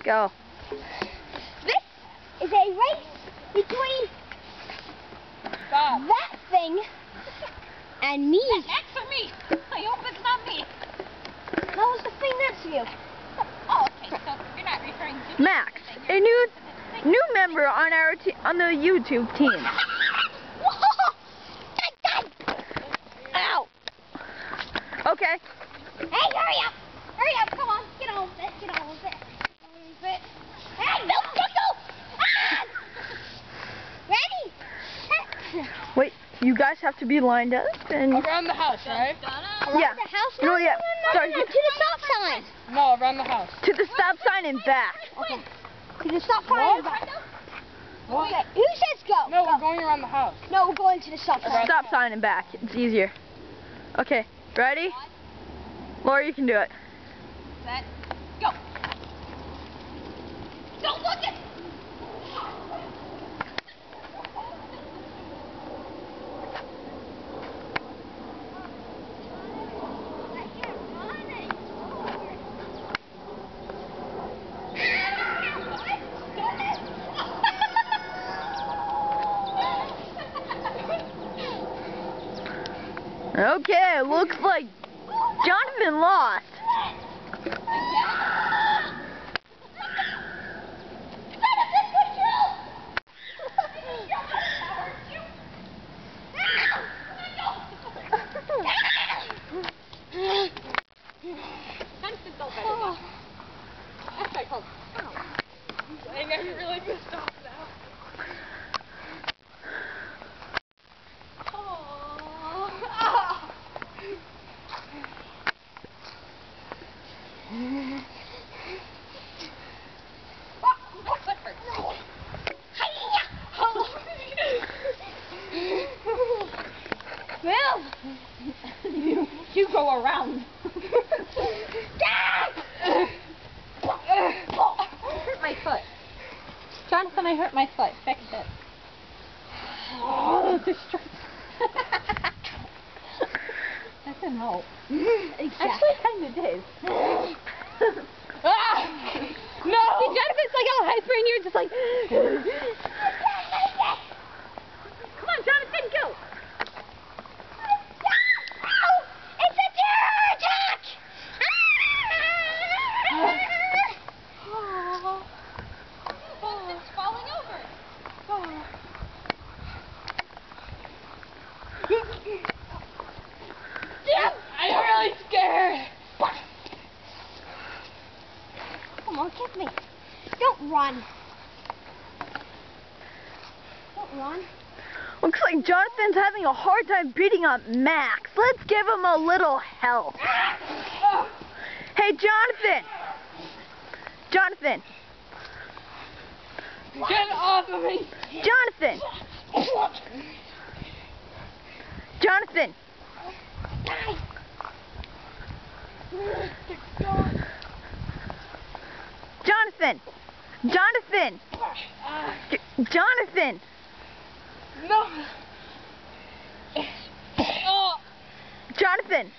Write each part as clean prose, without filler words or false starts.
Go. This is a race between that thing and me. Next to me. I hope it's not me. That was the thing next to you. Oh, okay. So you're not referring to Max, a new member on our on the YouTube team. Ow. Okay. Hey, hurry up! Hurry up! Come on, get on with it. Get on with it. Hey, no! Ah! Ready? Wait, you guys have to be lined up and. Around the house, right? Yeah. The house? No, yeah. Sorry. To the stop sign. No, around the house. To the stop sign and back. Okay. To the stop sign. What? Okay. Who says go? No, go. we're going around the house. No, we're going to the stop sign. Stop sign and back. It's easier. Okay. Ready? Laura, you can do it. Set. Go. Don't look at. Okay, looks like Jonathan lost. I know you're really pissed off now. You go around. Hurt my foot. Jonathan, I hurt my foot. Fix it. Oh, that didn't help. Exactly. Actually, kind of did. No! See, Jonathan's like all hyper and you're just like... Come on, Jonathan, go! It's a terror attack! Jonathan's falling over. I'm really scared. Come on, kiss me. Don't run. Don't run. Looks like Jonathan's having a hard time beating up Max. Let's give him a little help. Hey, Jonathan! Jonathan! Get off of me! Jonathan! Jonathan! Jonathan! Jonathan! Jonathan! No! Oh! Jonathan!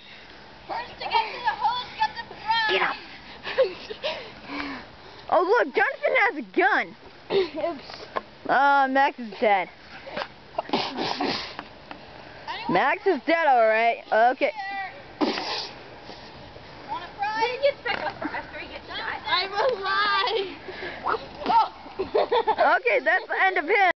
First to get to the hose, get the prize. Get up! Oh look, Jonathan has a gun! Oops. Max is dead. Max is dead, alright. Okay. Want a prize? Then you pick up after he gets shot. I'm alive! Okay, that's the end of him.